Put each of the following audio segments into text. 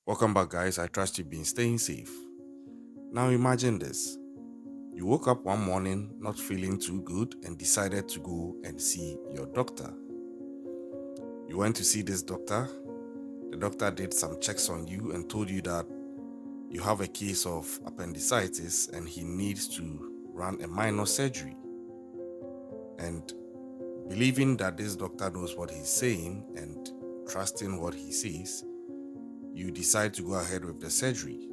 Welcome back, guys. I trust you've been staying safe. Now, imagine this: you woke up one morning not feeling too good and decided to go and see your doctor. You went to see this doctor. The doctor did some checks on you and told you that you have a case of appendicitis and he needs to run a minor surgery. And believing that this doctor knows what he's saying and trusting what he says, you decide to go ahead with the surgery.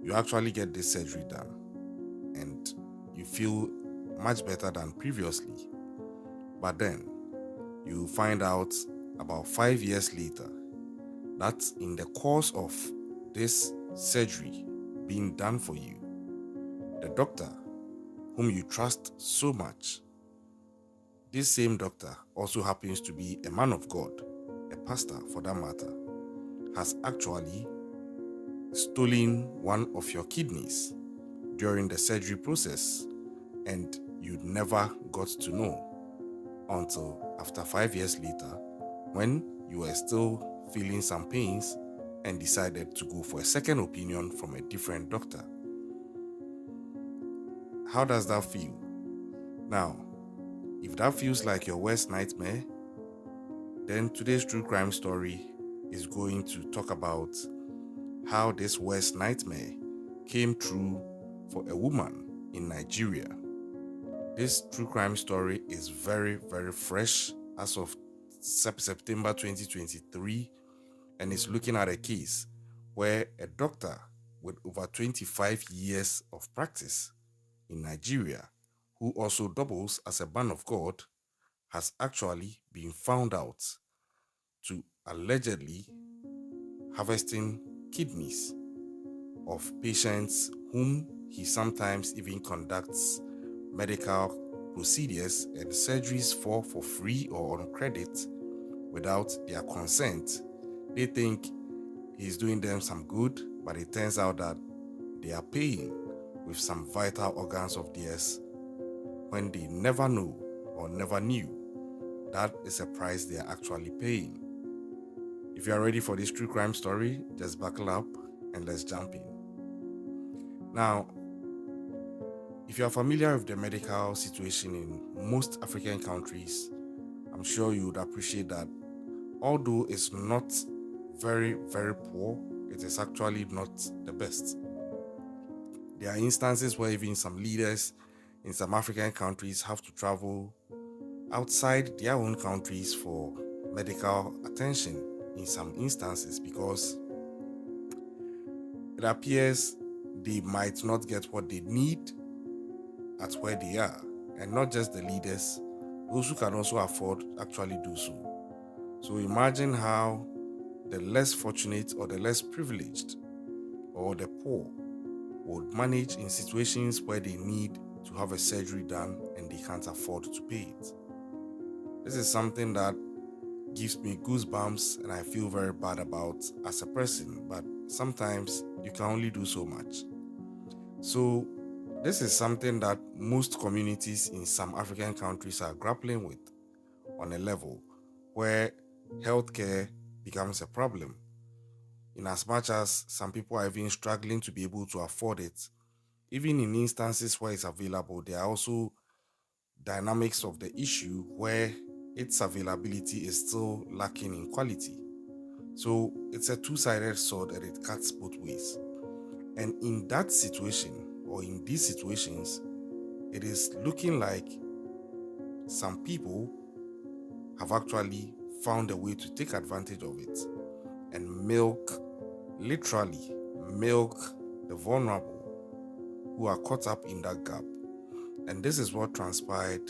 You actually get this surgery done and you feel much better than previously. But then you find out about 5 years later that in the course of this surgery being done for you, the doctor whom you trust so much, this same doctor also happens to be a man of God, a pastor for that matter, has actually stolen one of your kidneys during the surgery process, and you never got to know until after 5 years later when you were still feeling some pains and decided to go for a second opinion from a different doctor. How does that feel? Now, if that feels like your worst nightmare, then today's true crime story is going to talk about how this worst nightmare came true for a woman in Nigeria. This true crime story is very, very fresh as of September 2023, and is looking at a case where a doctor with over 25 years of practice in Nigeria, who also doubles as a man of God, has actually been found out to allegedly harvesting kidneys of patients whom he sometimes even conducts medical procedures and surgeries for free or on credit without their consent. They think he's doing them some good, but it turns out that they are paying with some vital organs of theirs when they never know or never knew that is a price they are actually paying. If you are ready for this true crime story, just buckle up and let's jump in. Now, if you are familiar with the medical situation in most African countries, I'm sure you would appreciate that although it's not very, very poor, it is actually not the best. There are instances where even some leaders in some African countries have to travel outside their own countries for medical attention in some instances because it appears they might not get what they need at where they are. And not just the leaders, those who can also afford actually do so. So imagine how the less fortunate or the less privileged or the poor would manage in situations where they need to have a surgery done and they can't afford to pay it. This is something that gives me goosebumps and I feel very bad about as a person, but sometimes you can only do so much. So, this is something that most communities in some African countries are grappling with on a level where healthcare becomes a problem. In as much as some people are even struggling to be able to afford it, even in instances where it's available, there are also dynamics of the issue where its availability is still lacking in quality. So it's a two-sided sword and it cuts both ways. And in that situation, or in these situations, it is looking like some people have actually found a way to take advantage of it and literally milk the vulnerable who are caught up in that gap. And this is what transpired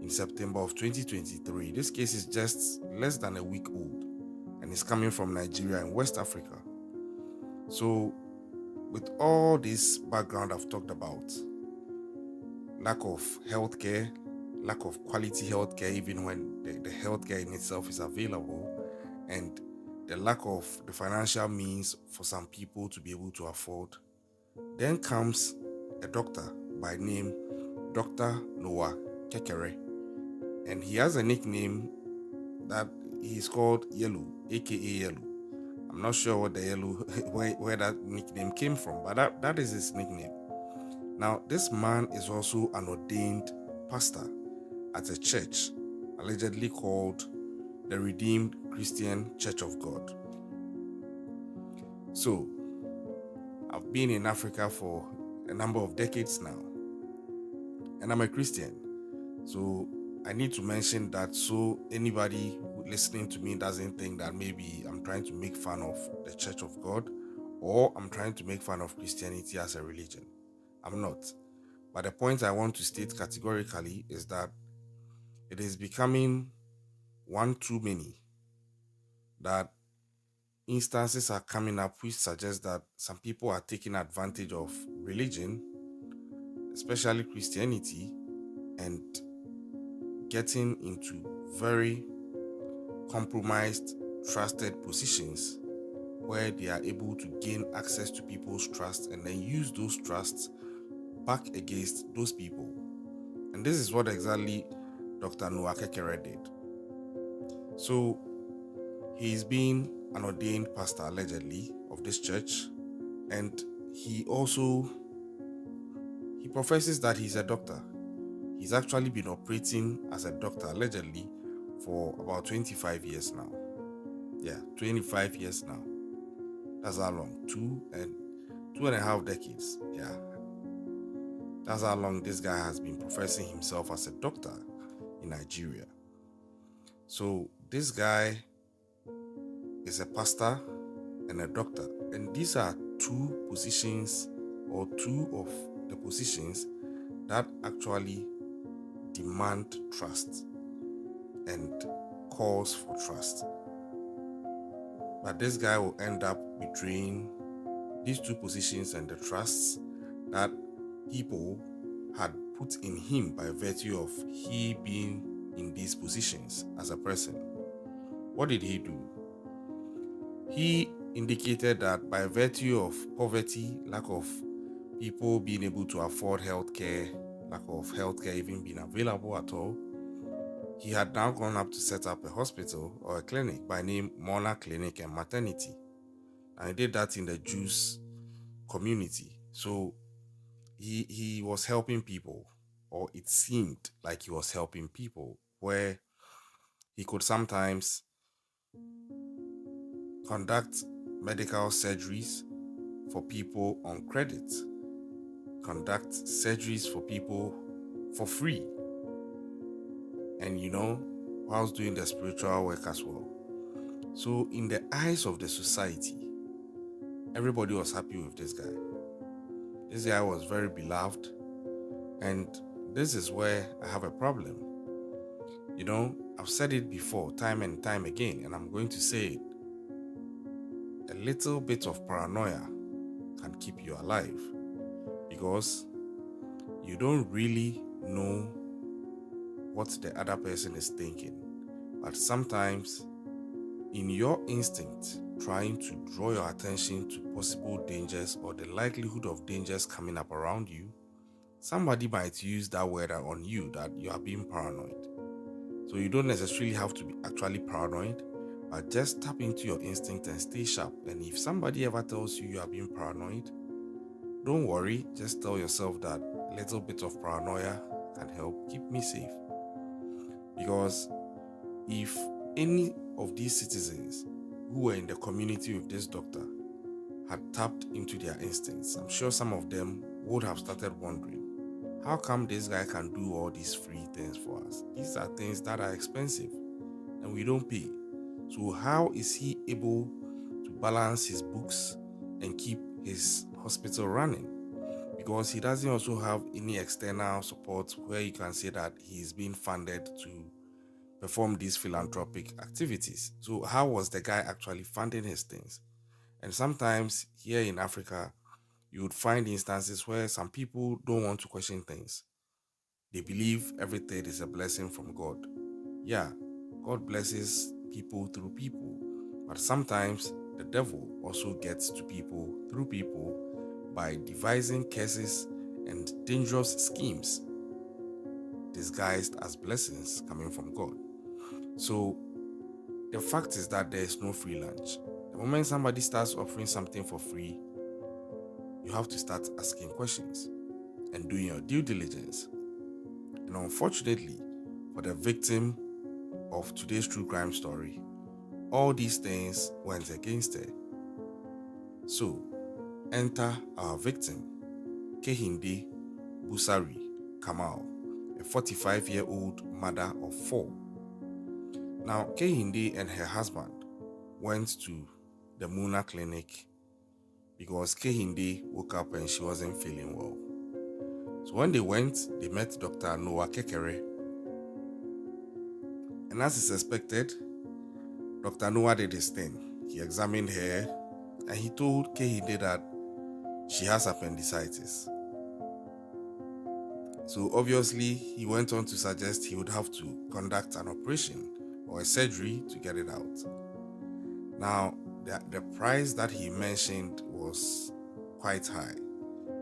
in September of 2023. This case is just less than a week old and is coming from Nigeria and West Africa. So, with all this background I've talked about, lack of healthcare, lack of quality healthcare, even when the healthcare in itself is available, and the lack of the financial means for some people to be able to afford, then comes a doctor by name Dr. Noah Kekere, and he has a nickname that he's called Yellow, aka Yellow. I'm not sure what the yellow where that nickname came from, but that is his nickname. Now, this man is also an ordained pastor at a church allegedly called the Redeemed Christian Church of God. So, I've been in Africa for a number of decades now, and I'm a Christian. So, I need to mention that so anybody listening to me doesn't think that maybe I'm trying to make fun of the Church of God or I'm trying to make fun of Christianity as a religion. I'm not. But the point I want to state categorically is that it is becoming one too many that instances are coming up which suggest that some people are taking advantage of religion, especially Christianity, and getting into very compromised, trusted positions where they are able to gain access to people's trust and then use those trusts back against those people. And this is what exactly Dr. Noah Kekere did. So he's been an ordained pastor allegedly of this church, and he professes that he's a doctor. He's actually been operating as a doctor allegedly for about 25 years now. Yeah, 25 years now. That's how long? Two and a half decades. Yeah. That's how long this guy has been professing himself as a doctor in Nigeria. So this guy is a pastor and a doctor. And these are two positions or two of the positions that actually demand trust and calls for trust. But this guy will end up betraying these two positions and the trusts that people had put in him by virtue of he being in these positions as a person. What did he do? He indicated that by virtue of poverty, lack of people being able to afford healthcare, lack of healthcare even being available at all, he had now gone up to set up a hospital or a clinic by name Mona Clinic and Maternity. And he did that in the Jews community. So he was helping people, or it seemed like he was helping people, where he could sometimes conduct medical surgeries for people on credit, conduct surgeries for people for free, and whilst doing the spiritual work as well. So in the eyes of the society, everybody was happy with this guy. This guy was very beloved, and this is where I have a problem. I've said it before time and time again, and I'm going to say it. A little bit of paranoia can keep you alive, because you don't really know what the other person is thinking. But sometimes, in your instinct, trying to draw your attention to possible dangers or the likelihood of dangers coming up around you, somebody might use that word on you that you are being paranoid. So you don't necessarily have to be actually paranoid, but just tap into your instinct and stay sharp. And if somebody ever tells you are being paranoid, don't worry, just tell yourself that a little bit of paranoia can help keep me safe. Because if any of these citizens who were in the community with this doctor had tapped into their instincts, I'm sure some of them would have started wondering, how come this guy can do all these free things for us? These are things that are expensive and we don't pay. So how is he able to balance his books and keep his hospital running? Because he doesn't also have any external support where you can say that he is being funded to perform these philanthropic activities. So how was the guy actually funding his things? And sometimes here in Africa, you would find instances where some people don't want to question things. They believe everything is a blessing from God. Yeah, God blesses people through people, but sometimes the devil also gets to people through people by devising curses and dangerous schemes disguised as blessings coming from God. So the fact is that there is no free lunch. The The moment somebody starts offering something for free, you have to start asking questions and doing your due diligence. And unfortunately, for the victim of today's true crime story, all these things went against her. So, enter our victim, Kehinde Busari Kamal, a 45-year-old mother of 4. Now, Kehinde and her husband went to the Muna clinic because Kehinde woke up and she wasn't feeling well. So when they went, they met Dr. Noah Kekere. And as is expected, Dr. Noah did his thing. He examined her and he told Kehinde that she has appendicitis. So obviously, he went on to suggest he would have to conduct an operation or a surgery to get it out. Now, the price that he mentioned was quite high.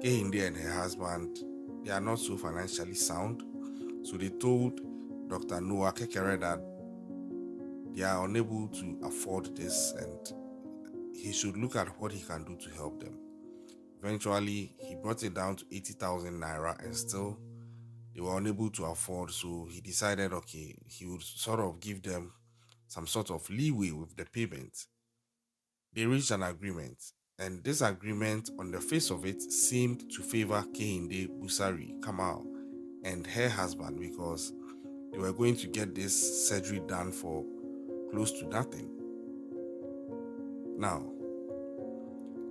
Kehinde and her husband, they are not so financially sound. So they told Dr. Noah Kekere that they are unable to afford this and he should look at what he can do to help them. Eventually, he brought it down to 80,000 naira and still they were unable to afford. So he decided, okay, he would sort of give them some sort of leeway with the payment. They reached an agreement, and this agreement, on the face of it, seemed to favor Kehinde Busari Kamal and her husband because they were going to get this surgery done for close to nothing. Now,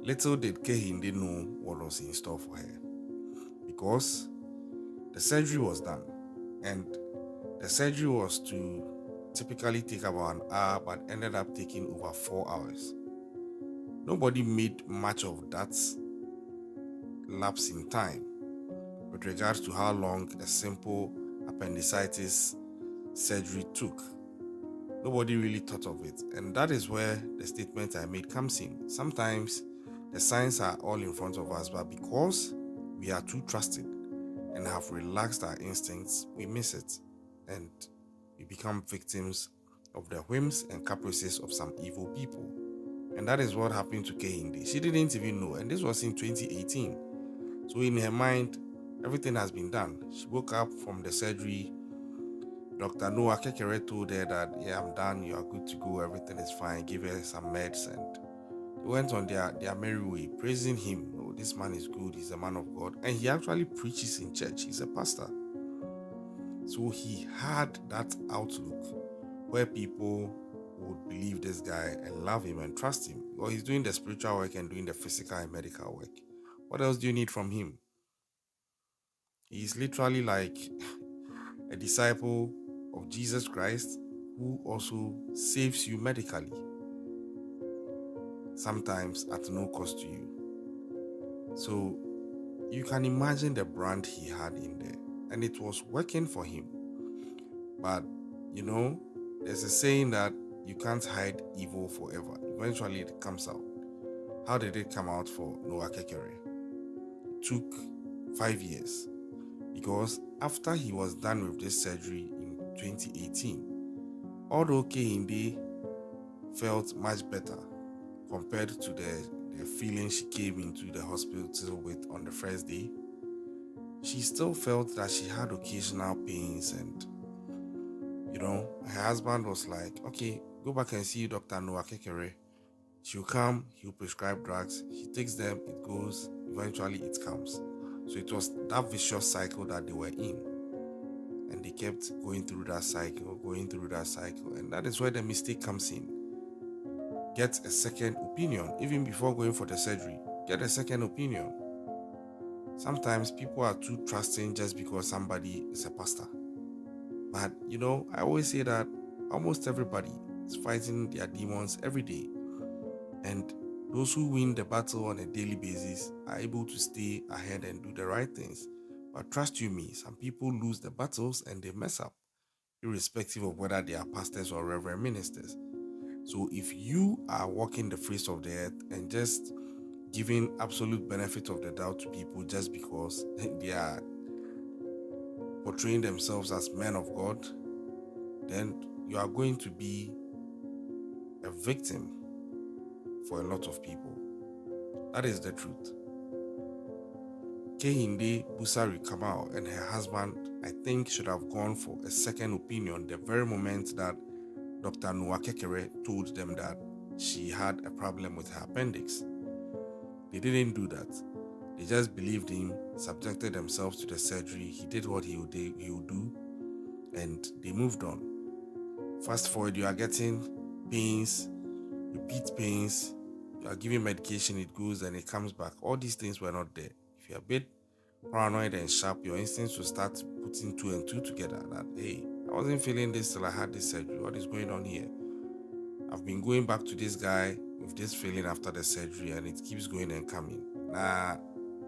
little did Kehinde know what was in store for her, because the surgery was done, and the surgery was to typically take about an hour but ended up taking over 4 hours. Nobody made much of that lapse in time with regards to how long a simple appendicitis surgery took. Nobody really thought of it, and that is where the statement I made comes in. Sometimes the signs are all in front of us, but because we are too trusted and have relaxed our instincts, we miss it, and we become victims of the whims and caprices of some evil people. And that is what happened to Kehinde. She didn't even know, and this was in 2018. So in her mind, everything has been done. She woke up from the surgery. Dr. Noah Kekere told her that, yeah, I'm done, you are good to go, everything is fine, give her some meds, and they went on their merry way, praising him. Oh, this man is good, he's a man of God. And he actually preaches in church, he's a pastor. So he had that outlook where people would believe this guy and love him and trust him. Well, he's doing the spiritual work and doing the physical and medical work. What else do you need from him? He's literally like a disciple of Jesus Christ who also saves you medically, sometimes at no cost to you. So you can imagine the brand he had in there, and it was working for him. But there's a saying that you can't hide evil forever. Eventually it comes out. How did it come out for Noah Kekere? It took 5 years, because after he was done with this surgery in 2018, although Kehinde felt much better compared to the feeling she came into the hospital with on the first day, she still felt that she had occasional pains, and her husband was like, okay, go back and see Dr. Noah Kekere. She'll come, he'll prescribe drugs, she takes them, it goes, eventually it comes. So it was that vicious cycle that they were in, and they kept going through that cycle, and that is where the mistake comes in. Get a second opinion, even before going for the surgery. Get a second opinion. Sometimes people are too trusting just because somebody is a pastor. But I always say that almost everybody is fighting their demons every day, and those who win the battle on a daily basis are able to stay ahead and do the right things. But trust you me, some people lose the battles and they mess up, irrespective of whether they are pastors or reverend ministers. So if you are walking the face of the earth and just giving absolute benefit of the doubt to people just because they are portraying themselves as men of God, then you are going to be a victim for a lot of people. That is the truth. Kehinde Busari Kamal and her husband, I think, should have gone for a second opinion the very moment that Dr. Nwakekere told them that she had a problem with her appendix. They didn't do that. They just believed him, subjected themselves to the surgery. He did what he would do, and they moved on. Fast forward, you are getting pains, repeat pains, you are giving medication, it goes and it comes back. All these things were not there. If you're a bit paranoid and sharp, your instincts will start putting two and two together that, hey, I wasn't feeling this till I had this surgery. What is going on here? I've been going back to this guy with this feeling after the surgery and it keeps going and coming. Nah,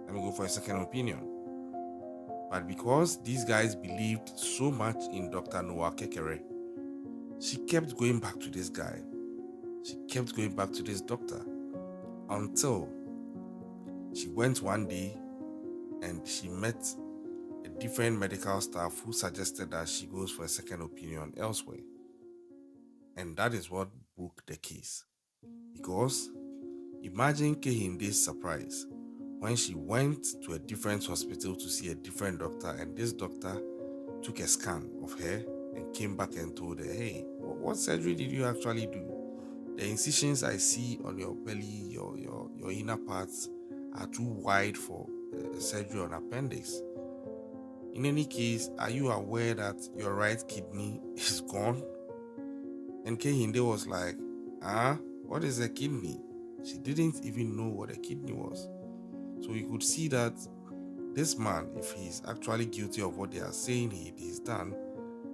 let me go for a second opinion. But because these guys believed so much in Dr. Noah Kekere, she kept going back to this guy. She kept going back to this doctor until she went one day and she met a different medical staff who suggested that she goes for a second opinion elsewhere. And that is what broke the case. Because imagine Kehinde's surprise when she went to a different hospital to see a different doctor, and this doctor took a scan of her and came back and told her, hey, what surgery did you actually do? The incisions I see on your belly, your inner parts are too wide for surgery on appendix. In any case, are you aware that your right kidney is gone? And Kehinde was like, what is a kidney? She didn't even know what a kidney was. So you could see that this man, if he's actually guilty of what they are saying he's done,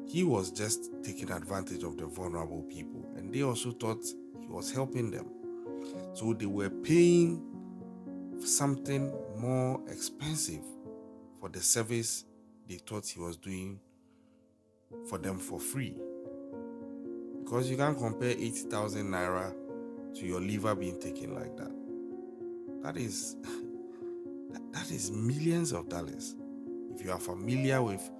he was just taking advantage of the vulnerable people. And they also thought he was helping them. So they were paying something more expensive for the service they thought he was doing for them for free. Because you can't compare 80,000 naira to your liver being taken like that. That is millions of dollars. If you are familiar with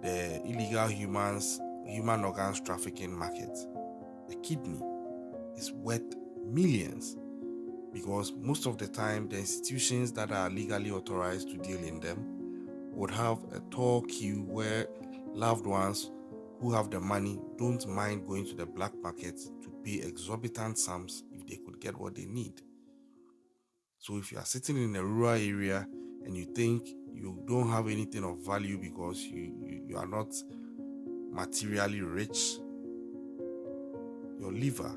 the illegal human organs trafficking market, a kidney is worth millions, because most of the time the institutions that are legally authorized to deal in them would have a tall queue where loved ones who have the money don't mind going to the black market to pay exorbitant sums if they could get what they need. So if you are sitting in a rural area and you think you don't have anything of value because you are not materially rich, your liver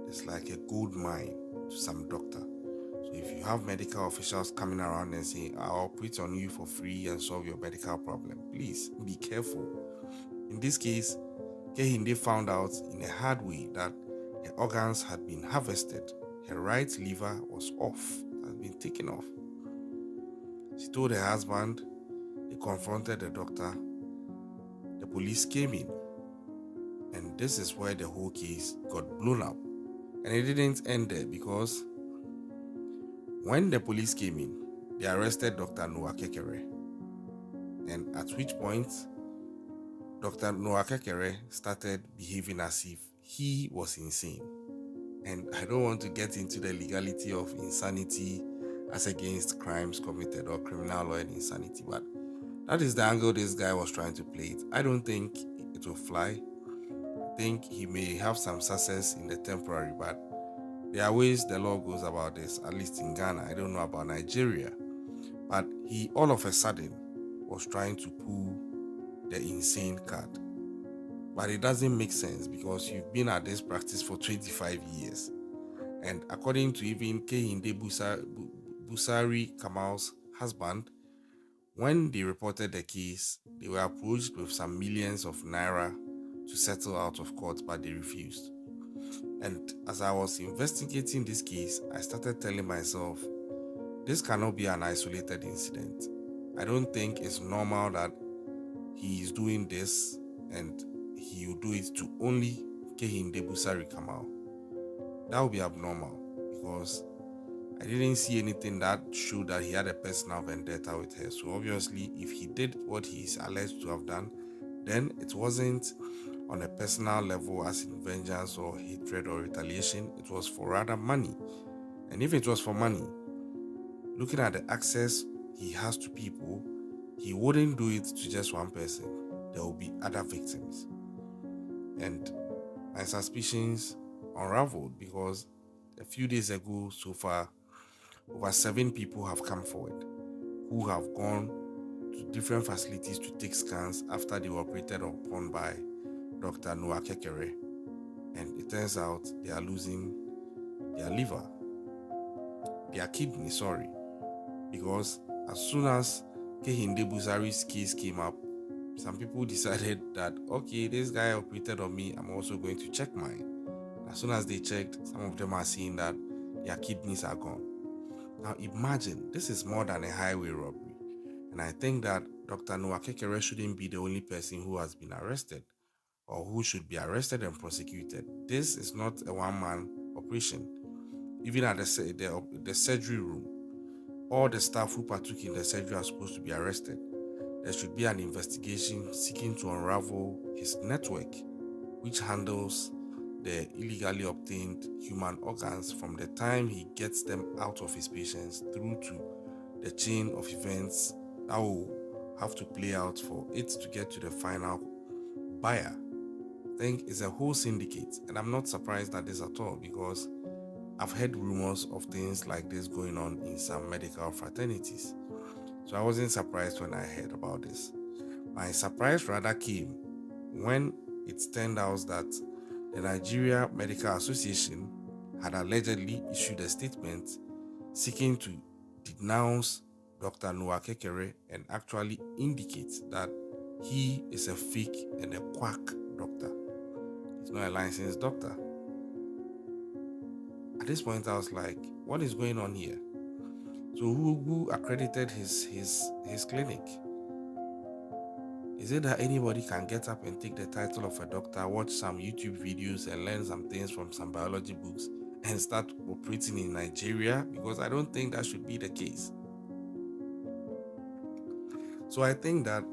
is like a gold mine to some doctor. So if you have medical officials coming around and saying, I'll operate on you for free and solve your medical problem, please be careful. In this case, Kehinde found out in a hard way that her organs had been harvested. Her right liver was off, had been taken off. She told her husband, they confronted the doctor, the police came in, and this is where the whole case got blown up. And it didn't end there, because when the police came in, they arrested Dr. Noah Kekere. And at which point, Dr. Noah Kekere started behaving as if he was insane. And I don't want to get into the legality of insanity as against crimes committed or criminal law and insanity, but that is the angle this guy was trying to play it. I don't think it will fly. I think he may have some success in the temporary, but there are ways the law goes about this, at least in Ghana. I don't know about Nigeria. But he all of a sudden was trying to pull the insane card. But it doesn't make sense, because you've been at this practice for 25 years. And according to even Kehinde Busari Kamal's husband, when they reported the case, they were approached with some millions of naira to settle out of court, but they refused. And as I was investigating this case, I started telling myself, this cannot be an isolated incident. I don't think it's normal that he is doing this and he will do it to only Kehinde Busari Kamal. That would be abnormal, because I didn't see anything that showed that he had a personal vendetta with her. So obviously, if he did what he is alleged to have done, then it wasn't on a personal level, as in vengeance or hatred or retaliation. It was for rather money. And if it was for money, looking at the access he has to people, he wouldn't do it to just one person. There will be other victims. And my suspicions unraveled because a few days ago, so far, over 7 people have come forward who have gone to different facilities to take scans after they were operated upon by Dr. Noah Kekere. And it turns out they are losing their liver, their kidney, because as soon as Kehinde Busari's case came up, some people decided that, okay, this guy operated on me, I'm also going to check mine. As soon as they checked, some of them are seeing that their kidneys are gone. Now imagine, this is more than a highway robbery. And I think that Dr. Noah Kekere shouldn't be the only person who has been arrested or who should be arrested and prosecuted. This is not a one-man operation. Even at the surgery room, all the staff who partook in the surgery are supposed to be arrested. There should be an investigation seeking to unravel his network, which handles the illegally obtained human organs from the time he gets them out of his patients through to the chain of events that will have to play out for it to get to the final buyer. I think it's a whole syndicate, and I'm not surprised at this at all because I've heard rumors of things like this going on in some medical fraternities. So I wasn't surprised when I heard about this. My surprise rather came when it turned out that the Nigeria Medical Association had allegedly issued a statement seeking to denounce Dr. Noah Kekere and actually indicate that he is a fake and a quack doctor. He's not a licensed doctor. At this point, I was like, what is going on here? So who accredited his clinic? Is it that anybody can get up and take the title of a doctor, watch some YouTube videos and learn some things from some biology books and start operating in Nigeria? Because I don't think that should be the case. So I think that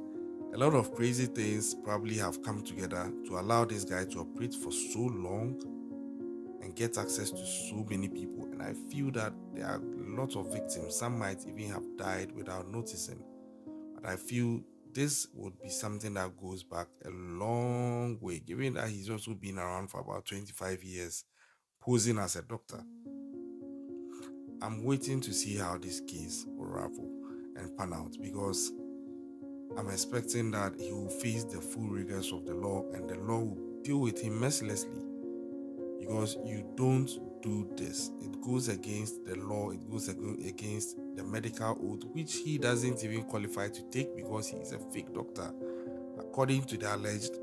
a lot of crazy things probably have come together to allow this guy to operate for so long and get access to so many people. And I feel that there are lots of victims. Some might even have died without noticing. But I feel this would be something that goes back a long way, given that he's also been around for about 25 years, posing as a doctor. I'm waiting to see how this case will ravel and pan out because I'm expecting that he will face the full rigors of the law and the law will deal with him mercilessly. Because you don't do this. It goes against the law, it goes against the medical oath, which he doesn't even qualify to take because he is a fake doctor, according to the alleged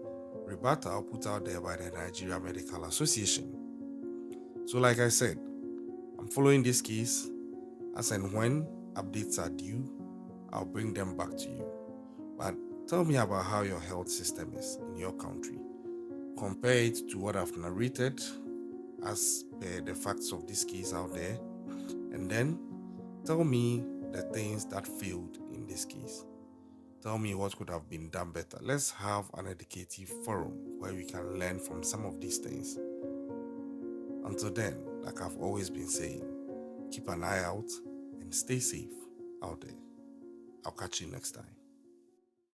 rebuttal put out there by the Nigeria Medical Association. So like I said, I'm following this case. As and when updates are due, I'll bring them back to you. But tell me about how your health system is in your country. Compare it to what I've narrated as per the facts of this case out there, and then tell me the things that failed in this case. Tell me what could have been done better. Let's have an educative forum where we can learn from some of these things. Until then, like I've always been saying, keep an eye out and stay safe out there. I'll catch you next time.